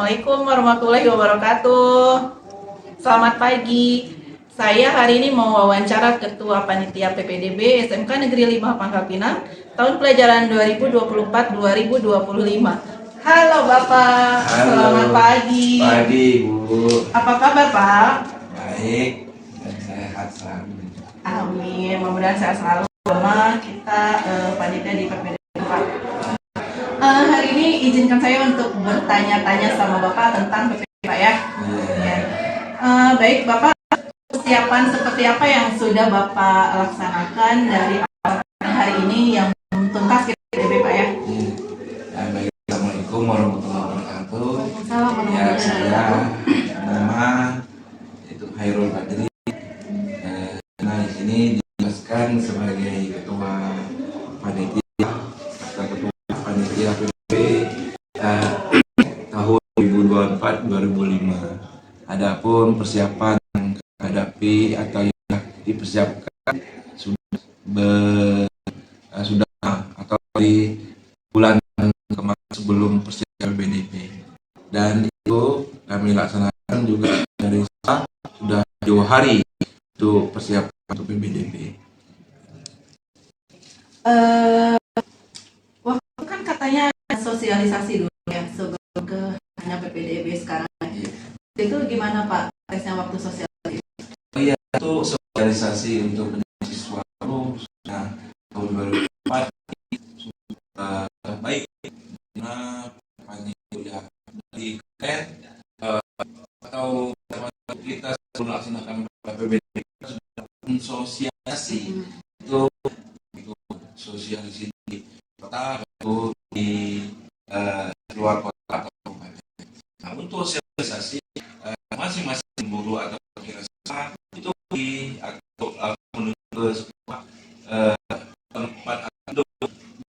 Assalamualaikum warahmatullahi wabarakatuh. Selamat pagi. Saya hari ini mau wawancara Ketua Panitia PPDB SMK Negeri 5 Pangkal Pinang tahun pelajaran 2024-2025. Halo Bapak, Halo. Selamat pagi. Pagi Bu. Apa kabar Pak? Baik dan sehat selalu. Amin, mudah-mudahan sehat selalu. Sama kita panitia di PPDB Pak. Hari ini izinkan saya untuk bertanya-tanya sama Bapak tentang PPDB Pak ya. Ya. Baik Bapak, persiapan seperti apa yang sudah Bapak laksanakan dari awal hari ini yang tuntas PPDB Pak ya? Baik, Assalamualaikum warahmatullahi wabarakatuh. Waalaikumsalam Ya, warahmatullahi saya wabarakatuh. nama itu Hairul Badri. Nah, di sini dijelaskan sebagai ketua panitia atau ketua panitia PPDB tahun 2024-2005. Adapun persiapan menghadapi atau yang dipersiapkan sudah atau di bulan kemarin sebelum persiapan PPDB, dan itu kami laksanakan juga dari sudah jauh hari untuk persiapan untuk PPDB. Waktu kan katanya sosialisasi dulu ya sebelum ke hanya PPDB sekarang. Itu gimana Pak tesnya waktu sosialisasi? Iya, itu sosialisasi untuk siswa sudah tahun 2004 sudah baik karena panitia dari keren atau kita sebelum melaksanakan PPDB sudah sosialisasi itu sosialisasi di kota atau di luar kota atau kabupaten. Nah, untuk sosialisasi masing-masing guru atau kira-kira itu di atau menuju ke sebuah tempat atau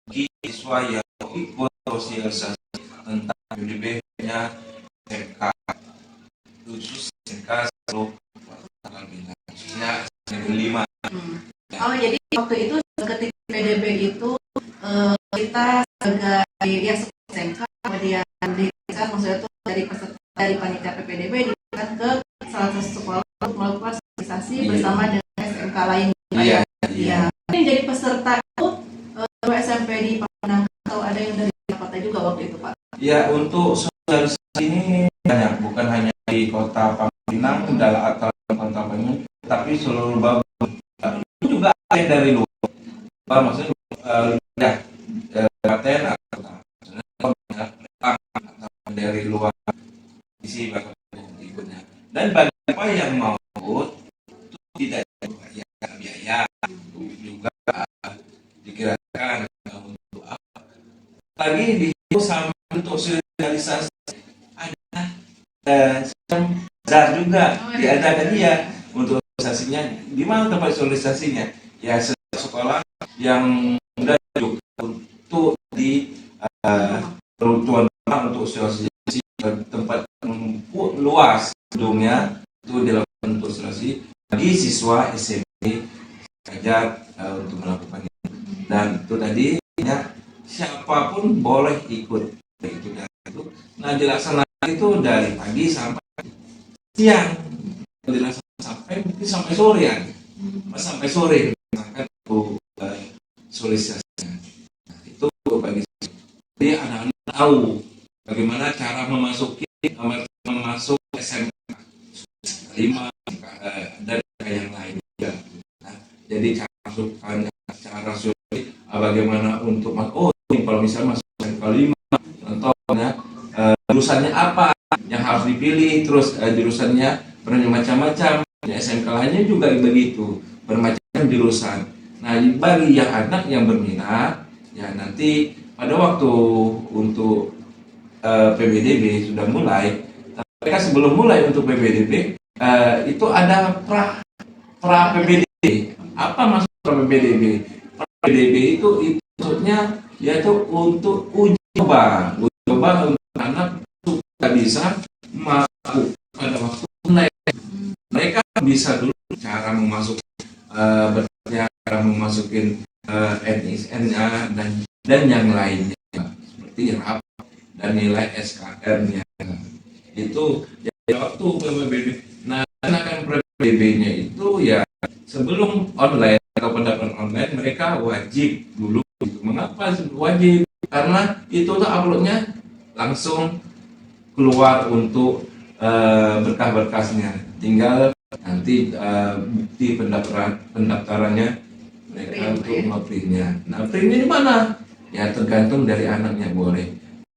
bagi siswa yang ikut sosialisasi tentang PPDB-nya SMK, khusus SMK seluruh Pangkal Pinang, khususnya Negeri 5. Oh, jadi waktu itu ketika PPDB itu kita sebagai ya SMK kemudian maksudnya itu dari peserta dari panitia PPDB diberikan ke salah satu sekolah untuk melakukan sosialisasi bersama dengan SMK lain. Iya. Ini jadi peserta itu SMP di Pinang atau ada yang dari Jakarta juga waktu itu Pak? Ya, untuk sosialisasi ini banyak, bukan hanya di kota Pangkal Pinang atau kota Pinang, tapi seluruh Babon. Itu juga ada yang dari luar. Maksudnya kabupaten atau dari luar isi bakal ikutnya. Dan bagi siapa yang mau itu tidak bayar biaya, juga dikirakan untuk apa. Lagi di sama untuk sosialisasi ada bazar juga diadakan dia untuk sosialisasinya. Di mana tempat sosialisasinya? Ya sekolah yang sudah juga untuk di peruntukan untuk sosialisasi tempat luas gedungnya itu dilakukan untuk sosialisasi bagi siswa SMP saja untuk melakukan itu. Dan itu tadi ya, siapapun boleh ikut itu. Nah, dilaksanakan itu dari pagi sampai siang, dilaksanakan sampai sore ya, sampai sore akan sosialisasi. Nah, itu bagi jadi anak-anak tahu bagaimana cara masuk SMK 5 dan yang lain juga. Nah, jadi cara sulit bagaimana untuk kalau misalnya masuk SMK 5 contohnya jurusannya apa yang harus dipilih, terus jurusannya macam-macam. Ya, SMK lainnya juga begitu, bermacam jurusan. Nah, bagi yang anak yang berminat ya nanti pada waktu untuk PPDB sudah mulai, mereka sebelum mulai untuk PPDB itu ada pra PPDB. Apa maksud pra PPDB? Pra PPDB itu maksudnya yaitu untuk uji coba untuk anak sudah bisa masuk pada waktu mulai. Mereka bisa dulu cara cara memasukin NISN-nya dan yang lainnya seperti RAP dan nilai SKR-nya. itu ya, waktu PPDB. Nah, karena kan PPDB-nya itu ya sebelum online atau pendaftaran online mereka wajib dulu. Mengapa wajib? Karena itu tuh uploadnya langsung keluar untuk berkah-berkasnya. Tinggal nanti bukti pendaftarannya mereka untuk nge-printnya. Nah, printnya di mana? Ya tergantung dari anaknya, boleh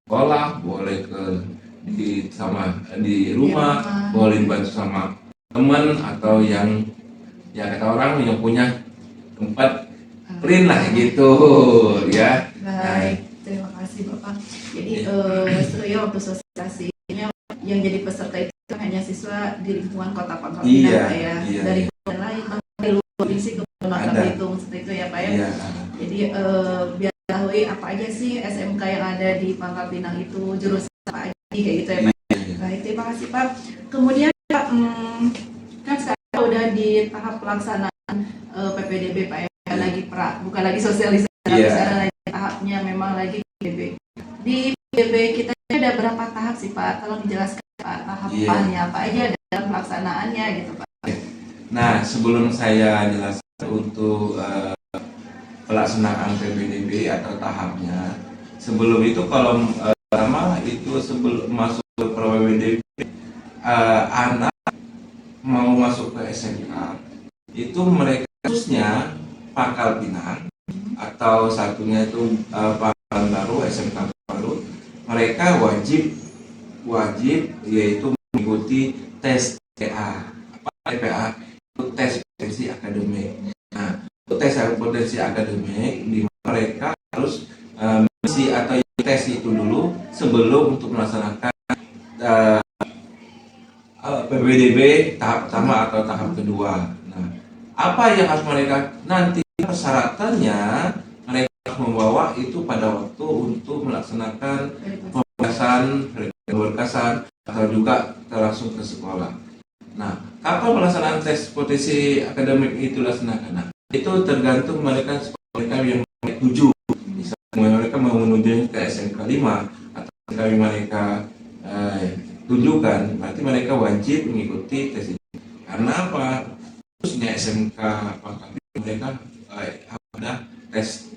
sekolah, boleh di rumah, boleh dibantu sama teman atau yang ya kata orang yang punya tempat print lah gitu ya. Baik, terima kasih Bapak. Jadi seru ya waktu sosialisasinya yang jadi peserta itu hanya siswa di lingkungan Kota Pangkal Pinang, Pak ya. Dari kota lain, dari luar provinsi ke Bangka Belitung seperti itu ya Pak ya. Jadi biar ketahui apa aja sih SMK yang ada di Pangkal Pinang itu, jurusan apa aja kayak gitu ya Pak. Baik, terima kasih Pak. Kemudian Pak, kan sekarang udah di tahap pelaksanaan PPDB Pak ya, bukan lagi sosialisasi, tapi sekarang lagi tahapnya memang lagi PPDB. Di PPDB kita ada berapa tahap sih Pak? Tolong dijelaskan Pak, tahapannya apa aja dalam pelaksanaannya gitu Pak. Nah, sebelum saya jelaskan untuk pelaksanaan PPDB atau tahapnya, sebelum itu kalau pertama itu sebelum masuk ke PPDB, anak mau masuk ke SMK itu mereka khususnya Pangkal Pinang atau satunya itu Pangkal Baru, SMK Baru, mereka wajib yaitu mengikuti tes TPA. Apa TPA? Itu tes potensi akademik. Nah, itu tes potensi akademik di mana mereka harus mengisi atau tes itu dulu sebelum untuk melaksanakan PPDB tahap pertama atau tahap kedua. Nah, apa yang harus mereka nanti persyaratannya mereka harus membawa itu pada waktu untuk melaksanakan berkasan atau juga langsung ke sekolah. Nah, kapan pelaksanaan tes potensi akademik itu dilaksanakan? Nah, itu tergantung mereka yang tuju. Misalnya mereka mau menuju ke SMK 5 atau mereka tunjukkan, berarti mereka wajib mengikuti tes itu. Karena apa? Khususnya SMK Pangkal mereka ada tes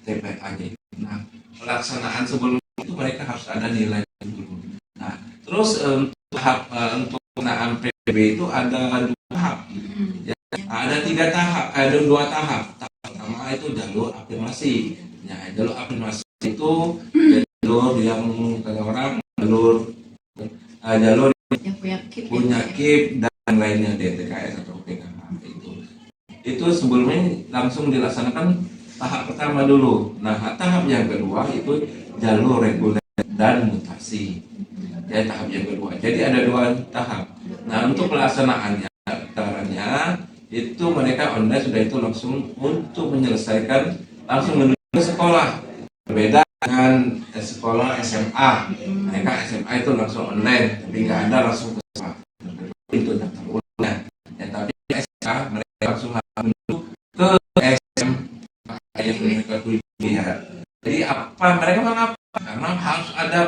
TPA-nya. Nah, pelaksanaan sebelum itu mereka harus ada nilai dulu. Nah, terus untuk pelaksanaan PPDB itu ada 2 tahap. Ya, ada 3 tahap, ada 2 tahap. Tahap pertama itu jalur afirmasi. Ya, jalur afirmasi itu jalur yang kata orang jalur yang punya KIP dan lainnya DTKS atau PKH itu sebelumnya langsung dilaksanakan tahap pertama dulu. Nah, tahap yang kedua itu jalur reguler dan mutasi. Ya, tahap yang kedua. Jadi ada 2 tahap. Nah, untuk pelaksanaannya caranya itu mereka online sudah itu langsung untuk menyelesaikan langsung menuju ke sekolah. Berbeda dengan sekolah SMA, mereka SMA itu langsung online, tapi nggak ada langsung ke sekolah. Itu daftar ulang. Ya, tapi SK mereka langsung menuju ke SMA yang mereka tuju. Ya. Jadi apa mereka mengapa? Karena harus ada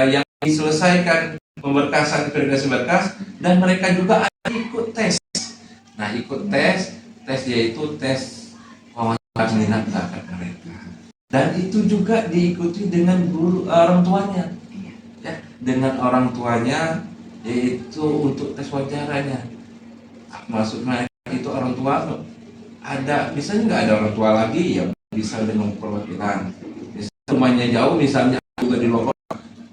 yang diselesaikan pemberkasan verifikasi berkas dan mereka juga ada ikut tes. Nah, ikut tes yaitu tes wawasan minat bakat mereka. Dan itu juga diikuti dengan guru orang tuanya, ya, dengan orang tuanya yaitu untuk tes wawasannya. Maksudnya itu orang tua ada, misalnya nggak ada orang tua lagi ya bisa dengan perwakilan. Misalnya rumahnya jauh, misalnya juga di Lombok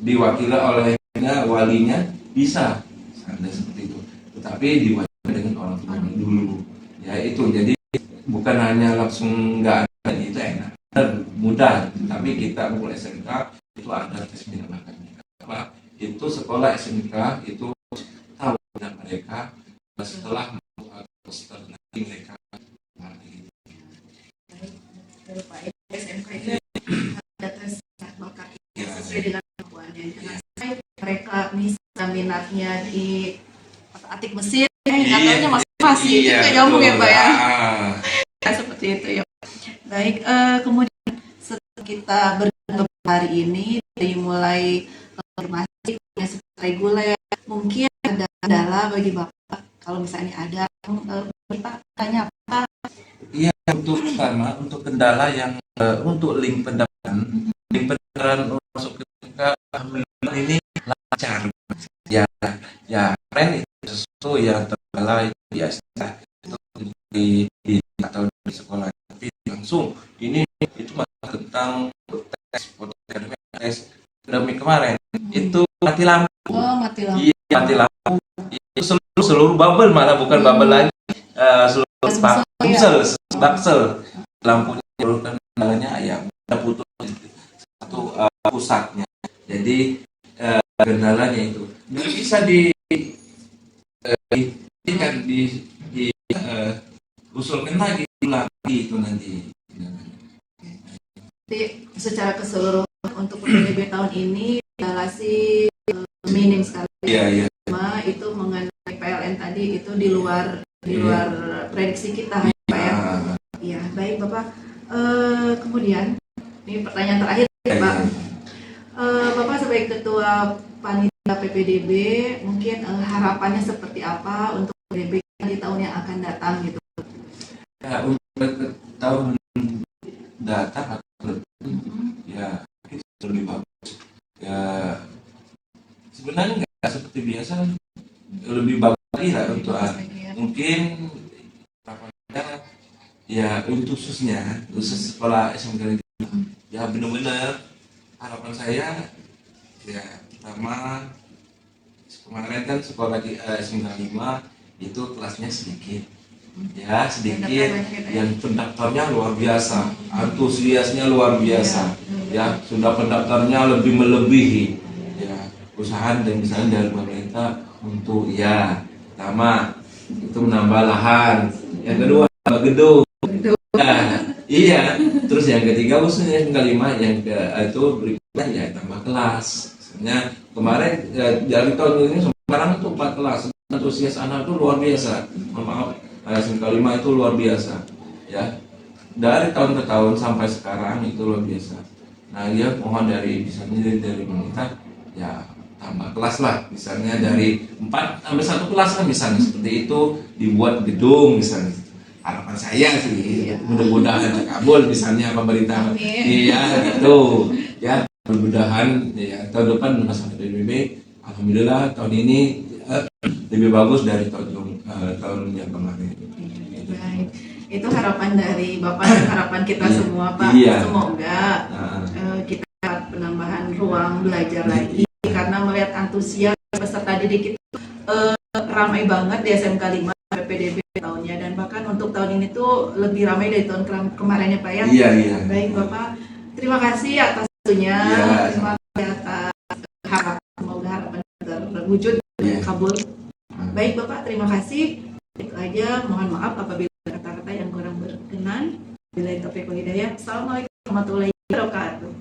diwakili oleh walinya bisa, ada seperti itu. Tetapi diwakili dengan orang tuanya dulu. Ya itu jadi bukan hanya langsung nggak ada itu enak. Mudah, tapi kita mulai SMK itu ada tes minat bakatnya. Apa? Itu sekolah SMK itu tahu minat mereka setelah setelah nanti mereka SMK itu ada tes minat bakat sesuai dengan kemampuannya. Mereka misalnya minatnya di atik mesin, katanya masih itu nyambung ya Pak ya. Seperti itu ya. Baik, kemudian setelah kita bergabung hari ini dari mulai informasi reguler. Mungkin ada kendala bagi Bapak kalau misalnya ada Bapak tanya apa? Iya, untuk pertama untuk kendala yang untuk link pendaftaran masuk ke alhamdulillah ini lancar. Ya, ya keren itu sesuatu yang terkendala itu biasa itu di atau di sekolah, tapi langsung ini itu masalah tentang tes akademik kemarin itu mati lampu. Oh, mati lampu. Iya, mati lampu itu seluruh bubble, malah bukan bubble lagi, seluruh baksel lampunya kan kendalanya ya udah putus satu pusatnya, jadi kendalanya itu nggak bisa kan usulkan lagi itu nanti. Jadi secara keseluruhan untuk PPDB tahun ini relasi minim sekali. Iya. Cuma itu mengenai PLN tadi itu di luar prediksi kita, Pak ya. Iya, baik Bapak. Kemudian ini pertanyaan terakhir, Pak. Bapak sebagai Ketua Panitia PPDB, mungkin harapannya seperti apa untuk PPDB di tahun yang akan datang gitu? Ya, untuk tahun datang ya itu lebih bagus. Ya sebenarnya nggak seperti biasa, lebih bagus lagi lah untuk mungkin ya untuk khusus sekolah SMK ya benar-benar harapan saya ya pertama kemarin kan sekolah di SMK 5 itu kelasnya sedikit yang pendaftarnya luar biasa, antusiasnya luar biasa ya, sudah pendaftarnya lebih melebihi ya, usaha dan misalnya dari pemerintah untuk ya pertama itu menambah lahan, yang kedua menambah gedung. Nah, iya, terus yang ketiga khususnya yang kelima yang itu berikutnya ya tambah kelas. Misalnya kemarin dari tahun ini sekarang itu 4 kelas, antusias anak itu luar biasa. Maaf, yang kelima itu luar biasa. Ya, dari tahun ke tahun sampai sekarang itu luar biasa. Nah, dia mohon dari dari pemerintah ya tambah kelas lah, misalnya dari 4 sampai 1 kelas kan misalnya seperti itu, dibuat gedung misalnya. Harapan saya sih mudah-mudahan kabul misalnya pemerintah. Iya gitu ya, mudah-mudahan ya tahun depan masalah PBB alhamdulillah tahun ini lebih bagus dari tahun yang kemarin. Baik, itu harapan dari Bapak dan harapan kita semua, Pak. Semoga kita dapat penambahan ruang belajar lagi karena melihat antusias peserta didik itu ramai banget di SMK 5 PPDB tahunnya, dan bahkan untuk tahun ini tuh lebih ramai dari tahun kemarin ya Pak ya. Iya. Baik Bapak, terima kasih atas waktunya, terima kasih atas harapan, semoga harapan terwujud kabul. Baik Bapak, terima kasih. Itu aja, mohon maaf apabila ada kata-kata yang kurang berkenan. Bila taufiq wal hidayah. Assalamualaikum warahmatullahi wabarakatuh.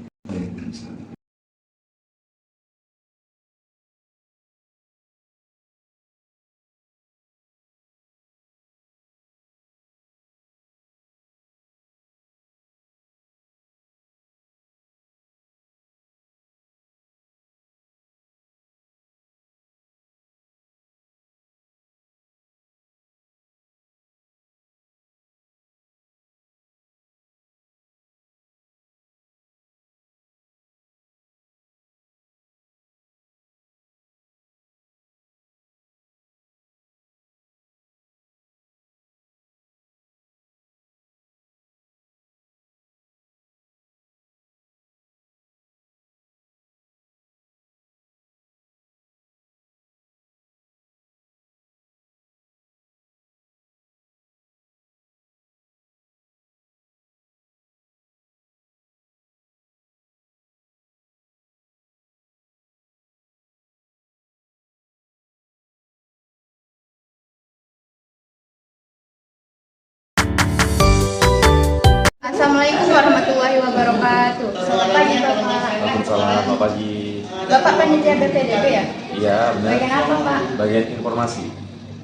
Assalamualaikum warahmatullahi wabarakatuh. Selamat pagi Bapak. Waalaikumsalam, selamat pagi. Bapak panitia BPDB ya? Iya, benar. Bagian apa Pak? Bagian informasi.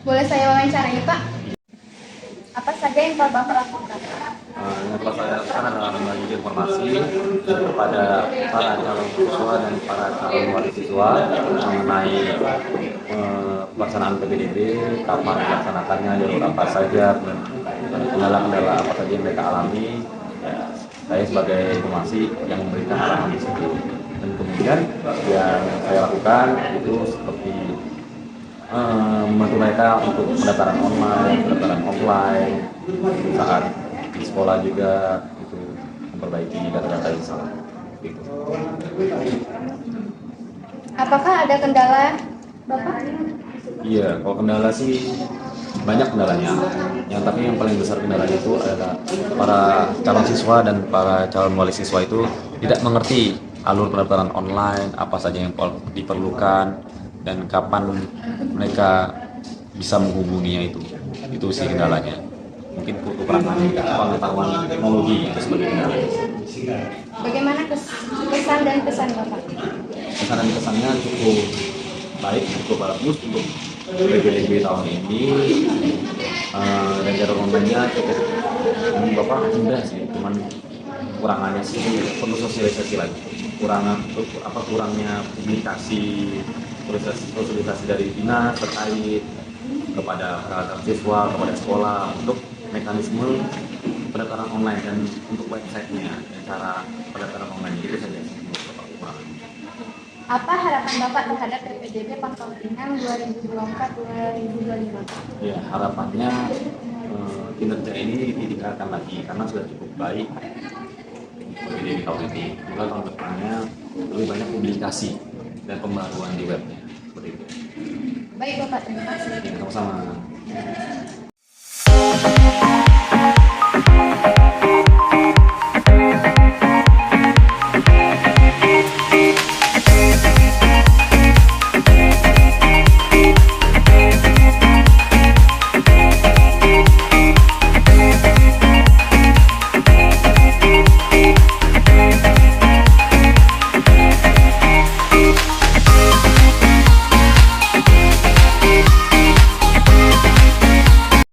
Boleh saya wawancarai Pak? Apa saja yang Bapak lakukan? Yang telah saya lakukan adalah membagi informasi kepada para calon siswa dan para calon wali siswa mengenai pelaksanaan PPDB, kapan dilaksanakannya, jalur apa saja, dan kendala-kendala apa saja yang mereka alami. Ya, saya sebagai informasi yang memberikan arahan di situ. Dan kemudian yang saya lakukan itu seperti membantu mereka untuk pendaftaran online, pendaftaran offline, saat di sekolah juga itu memperbaiki data-data yang salah. Gitu. Apakah ada kendala, Bapak? Iya, kalau kendala sih banyak kendalanya. Tapi yang paling besar kendalanya itu adalah para calon siswa dan para calon wali siswa itu tidak mengerti alur pendaftaran online, apa saja yang diperlukan, dan kapan mereka bisa menghubunginya itu. Itu sih kendalanya. Mungkin kekurangan pengetahuan teknologi itu sebagai kendala. Bagaimana kesan dan pesan Bapak? Kesan dan kesannya cukup baik, cukup bagus untuk PPDB tahun ini. Dan jalur online-nya cukup Bapak mudah sih, cuman kurangannya sih perlu sosialisasi lagi. Kurangnya publikasi, sosialisasi dari dinas terkait kepada para siswa, kepada sekolah untuk mekanisme pendaftaran online dan untuk websitenya dan cara pendaftaran online itu saja menurut Bapak kurangan. Apa harapan Bapak terhadap PPDB Pangkal Pinang 2024-2025? Ya, harapannya kinerja ini ditingkatkan lagi karena sudah cukup baik PPDB tahun ini. Semoga tahun depannya lebih banyak publikasi dan pembaruan di webnya seperti itu. Baik Bapak, terima kasih. Ya, sama-sama.